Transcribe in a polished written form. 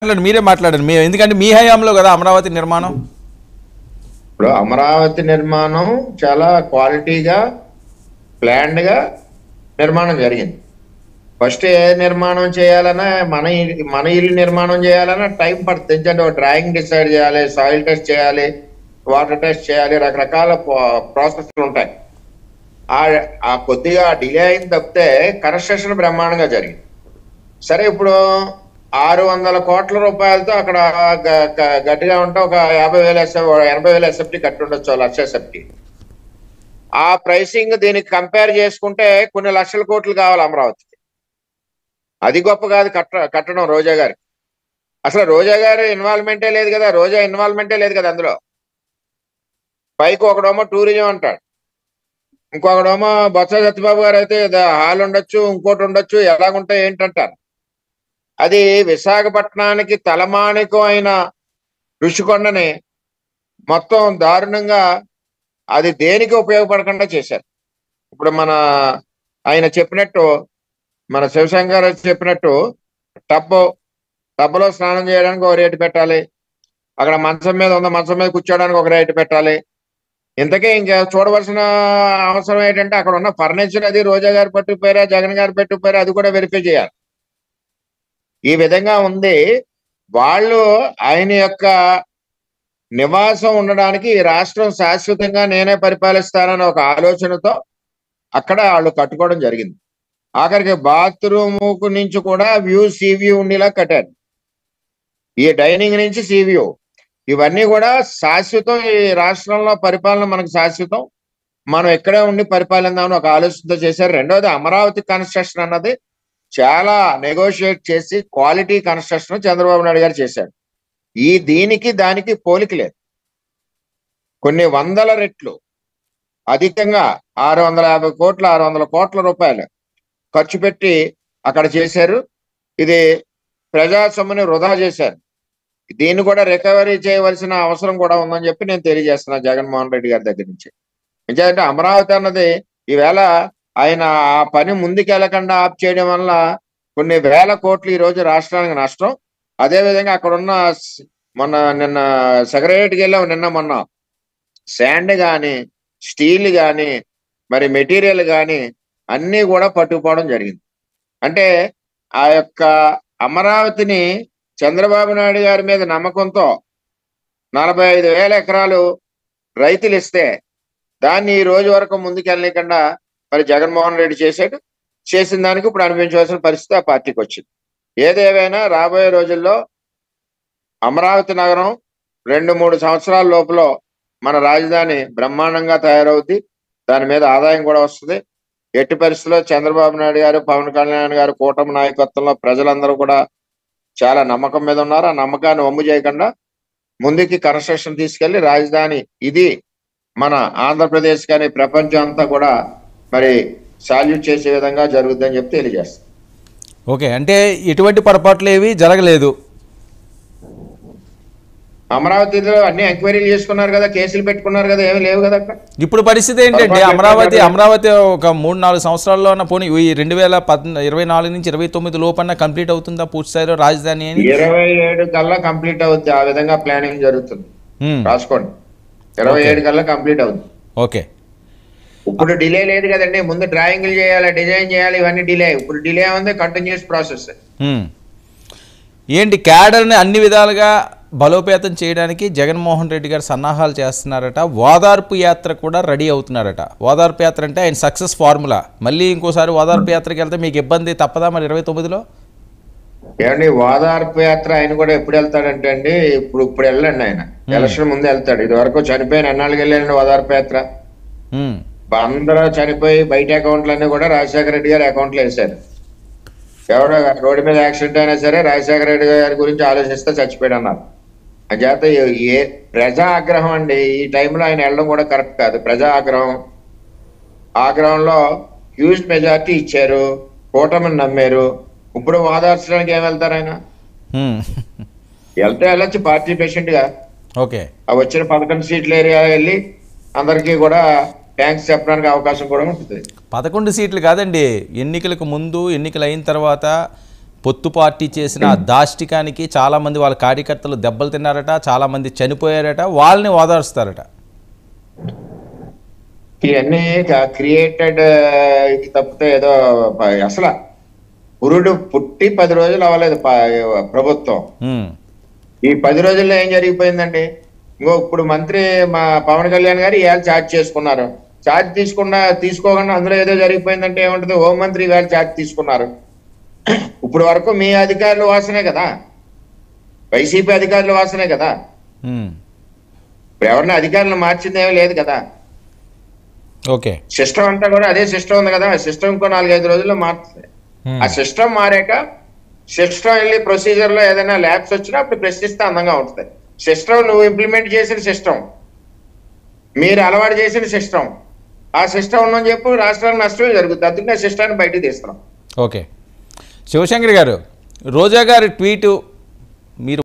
మీరే మాట్లాడండి మేము, ఎందుకంటే మీ హయాంలో కదా అమరావతి నిర్మాణం. ఇప్పుడు అమరావతి నిర్మాణం చాలా క్వాలిటీగా ప్లాన్డ్ గా నిర్మాణం జరిగింది. ఫస్ట్ ఏ నిర్మాణం చేయాలన్నా మన ఇల్లు నిర్మాణం చేయాలన్నా టైం పడుతుంది. ఎందుకంటే ఒక డ్రాయింగ్ డిసైడ్ చేయాలి, సాయిల్ టెస్ట్ చేయాలి, వాటర్ టెస్ట్ చేయాలి, రకరకాల ప్రాసెస్లు ఉంటాయి. ఆ కొద్దిగా డిలే అయింది తప్పితే కన్స్ట్రక్షన్ బ్రహ్మాండంగా జరిగింది. సరే, ఇప్పుడు 600 కోట్ల రూపాయలతో అక్కడ గట్టిగా ఉంటే ఒక 80,000 ఎస్ఎఫ్టీ కట్టి ఉండొచ్చు, 1,00,000 ఎస్ఎఫ్టీ. ఆ ప్రైసింగ్ దీనికి కంపేర్ చేసుకుంటే కొన్ని లక్షల కోట్లు కావాలి అమరావతికి. అది గొప్ప కాదు కట్టడం రోజా గారి. అసలు రోజా గారి ఇన్వాల్వ్మెంటే లేదు కదా, రోజా ఇన్వాల్వ్మెంటే లేదు కదా అందులో. పైకి ఒకడేమో టూరిజం అంటాడు, ఇంకొకడేమో బొత్స సత్యబాబు గారు అయితే హాల్ ఉండొచ్చు, ఇంకోటి ఉండొచ్చు, ఎలాగుంటాయి ఏంటంటారు. అది విశాఖపట్నానికి తలమానికం అయిన ఋషికొండని మొత్తం దారుణంగా అది దేనికి ఉపయోగపడకుండా చేశారు. ఇప్పుడు ఆయన చెప్పినట్టు, మన శివశంకర్ చెప్పినట్టు టబ్లో స్నానం చేయడానికి ఒక రేటు పెట్టాలి, అక్కడ మంచం మీద కూర్చోడానికి ఒక రేటు పెట్టాలి. ఇంతకీ ఇంకా చూడవలసిన అవసరం ఏంటంటే అక్కడ ఉన్న ఫర్నిచర్ అది రోజా గారు పట్టుకుపోయారా, జగన్ గారు పెట్టుకుపోయారా, అది కూడా వెరిఫై చేయాలి. ఈ విధంగా ఉంది. వాళ్ళు ఆయన యొక్క నివాసం ఉండడానికి ఈ రాష్ట్రం శాశ్వతంగా నేనే పరిపాలిస్తానని ఒక ఆలోచనతో అక్కడ వాళ్ళు కట్టుకోవడం జరిగింది. ఆఖరికి బాత్రూమ్ నుంచి కూడా సీ వ్యూ ఉండేలా కట్టారు. ఈ డైనింగ్ నుంచి సీ వ్యూ, ఇవన్నీ కూడా శాశ్వతం. ఈ రాష్ట్రంలో పరిపాలన మనకు శాశ్వతం, మనం ఇక్కడే ఉండి పరిపాలిద్దామని ఒక ఆలోచనతో చేశారు. రెండోది, అమరావతి కన్స్ట్రక్షన్ అన్నది చాలా నెగోషియేట్ చేసి క్వాలిటీ కన్స్ట్రక్షన్ చంద్రబాబు నాయుడు గారు చేశాడు. దీనికి దానికి పోలిక లేదు. కొన్ని వందల రెట్లు అధికంగా 600 కోట్ల రూపాయలు ఖర్చు పెట్టి అక్కడ చేశారు. ఇది ప్రజా సొమ్ముని వృధా చేశారు. దీన్ని కూడా రికవరీ చేయవలసిన అవసరం కూడా ఉందని చెప్పి నేను తెలియజేస్తున్నా జగన్మోహన్ రెడ్డి గారి దగ్గర నుంచి. ఎందుకంటే అమరావతి అన్నది ఈవేళ ఆయన ఆ పని ముందుకెళ్లకుండా ఆప్ చేయడం వల్ల కొన్ని వేల కోట్లు ఈ రోజు రాష్ట్రానికి నష్టం. అదేవిధంగా అక్కడ ఉన్న నిన్న సెక్రటరీకి వెళ్ళాం, మొన్న శాండ్ కానీ స్టీల్ కానీ మరి మెటీరియల్ కానీ అన్నీ కూడా పట్టుకుపోవడం జరిగింది. అంటే ఆ యొక్క అమరావతిని చంద్రబాబు నాయుడు గారి మీద నమ్మకంతో 45,000 ఎకరాలు రైతులు ఇస్తే దాన్ని ఈ రోజు వరకు ముందుకెళ్ళకుండా మరి జగన్మోహన్ రెడ్డి చేసిన దానికి ఇప్పుడు అనిపించవలసిన పరిస్థితి ఆ పార్టీకి వచ్చింది. ఏదేమైనా రాబోయే రోజుల్లో అమరావతి నగరం 2-3 సంవత్సరాల లోపల మన రాజధాని బ్రహ్మాండంగా తయారవుద్ది. దాని మీద ఆదాయం కూడా వస్తుంది. ఎట్టి పరిస్థితుల్లో చంద్రబాబు నాయుడు గారు, పవన్ కళ్యాణ్ గారు కూటమి నాయకత్వంలో ప్రజలందరూ కూడా చాలా నమ్మకం మీద ఉన్నారు. ఆ నమ్మకాన్ని వమ్ము చేయకుండా ముందుకి కన్స్ట్రక్షన్ తీసుకెళ్లి రాజధాని ఇది మన ఆంధ్రప్రదేశ్ కానీ ప్రపంచం అంతా కూడా మరి సాల్యూట్ చేసే విధంగా జరుగుతుందని చెప్పి తెలియజేస్తాం. ఓకే, అంటే ఎటువంటి పొరపాట్లు ఏవి జరగలేదు. అమరావతిలో అన్ని ఎంక్వైరీలు చేసుకున్నారు కదా, కేసులు పెట్టుకున్నారు కదా, ఏమీ లేవు కదా అక్కడ. ఇప్పుడు పరిస్థితి ఏంటంటే అమరావతి ఒక 3-4 సంవత్సరాల్లో పోనీ 2024 నుంచి 29 లోపల కంప్లీట్ అవుతుందా పూర్తి స్థాయిలో రాజధాని అని? 27 కల్లా కంప్లీట్ అవుతుంది. ఆ విధంగా ప్లానింగ్ జరుగుతుంది. రాసుకోండి, 27 కల్లా కంప్లీట్ అవుతుంది. ఓకే, ఇప్పుడు డిలే లేదు కదండి. ముందు డ్రాయింగ్లు చేయాలి, డిజైన్ చేయాలి, ఇవన్నీ డిలే. ఇప్పుడు డిలే ఉంది, కంటిన్యూస్ ప్రాసెస్. ఏంటి క్యాడర్ని అన్ని విధాలుగా బలోపేతం చేయడానికి జగన్మోహన్ రెడ్డి గారు సన్నాహాలు చేస్తున్నారట. ఓదార్పు యాత్ర కూడా రెడీ అవుతున్నారట. ఓదార్పు యాత్ర అంటే ఆయన సక్సెస్ ఫార్ములా. మళ్ళీ ఇంకోసారి ఓదార్పు యాత్రకి వెళ్తే మీకు ఇబ్బంది తప్పదా మరి 29లో? ఏమండి, ఓదార్పు యాత్ర ఆయన కూడా ఎప్పుడు వెళ్తాడంటే అండి, ఇప్పుడు వెళ్ళండి. ఆయన ఎలక్షన్ ముందు వెళ్తాడు. ఇది వరకు చనిపోయిన ఎన్నాళ్ళకి వెళ్ళండి ఓదార్పు యాత్ర. అందరూ చనిపోయి బయట అకౌంట్లన్నీ కూడా రాజశేఖర రెడ్డి గారి అకౌంట్లో వేశారు. ఎవడో రోడ్డు మీద యాక్సిడెంట్ అయినా సరే రాజశేఖర రెడ్డి గారి గురించి ఆలోచిస్తే చచ్చిపోయాడు అన్నారు. అంచేత ప్రజా ఆగ్రహం అండి. ఈ టైంలో ఆయన వెళ్ళడం కూడా కరెక్ట్ కాదు. ప్రజా ఆగ్రహంలో హ్యూజ్ మెజార్టీ ఇచ్చారు, కూటమిని నమ్మారు. ఇప్పుడు ఓదార్చడానికి ఏం వెళ్తారు ఆయన? వెళ్తే వెళ్ళొచ్చు పార్టీ పేషెంట్ గా. ఓకే, ఆ వచ్చిన 11 సీట్ల ఏరియా వెళ్ళి అందరికీ కూడా థ్యాంక్స్ చెప్పడానికి అవకాశం కూడా ఉంటుంది. 11 సీట్లు కాదండి, ఎన్నికలకు ముందు, ఎన్నికలు అయిన తర్వాత పొత్తు పార్టీ చేసిన ఆ దాష్టికానికి చాలామంది వాళ్ళ కార్యకర్తలు దెబ్బలు తిన్నారట, చాలామంది చనిపోయారట, వాళ్ళని ఓదారుస్తారట. ఇవన్నీ క్రియేటెడ్ తప్పితే ఏదో అసలు పురుడు పుట్టి 10 రోజులు అవ్వలేదు ప్రభుత్వం. ఈ 10 రోజుల్లో ఏం జరిగిపోయిందండి? ఇప్పుడు మంత్రి మా పవన్ కళ్యాణ్ గారు ఇవాళ ఛార్జ్ చేసుకున్నారు. ఛార్జ్ తీసుకోకుండా అందులో ఏదో జరిగిపోయిందంటే ఏముంటది? హోంమంత్రి ఇవాళ ఛార్జ్ తీసుకున్నారు. ఇప్పుడు వరకు మీ అధికారుల వాసనే కదా, వైసీపీ అధికారుల వాసనే కదా. ఇప్పుడు ఎవరిని అధికారులు మార్చింది ఏమీ లేదు కదా. ఓకే, సిస్టమ్ అంతా కూడా అదే సిస్టమ్ ఉంది కదా. ఆ సిస్టమ్ ఇంకో 4-5 రోజుల్లో మారుతుంది. ఆ సిస్టమ్ మారాక సిస్టమ్ వెళ్ళి ప్రొసీజర్ లో ఏదైనా ల్యాబ్స్ వచ్చినా అప్పుడు ప్రశ్నిస్తే అందంగా ఉంటుంది. సిస్టమ్ నువ్వు ఇంప్లిమెంట్ చేసిన సిస్టమ్, మీరు అలవాటు చేసిన సిస్టమ్, ఆ సిస్టమ్ ఉందని చెప్పు రాష్ట్రానికి నష్టమే జరుగుతుంది. అందుకే ఆ సిస్టాన్ని బయటకు తీస్తున్నాం. ఓకే, శివశంకర్ గారు, రోజా గారి ట్వీటు మీరు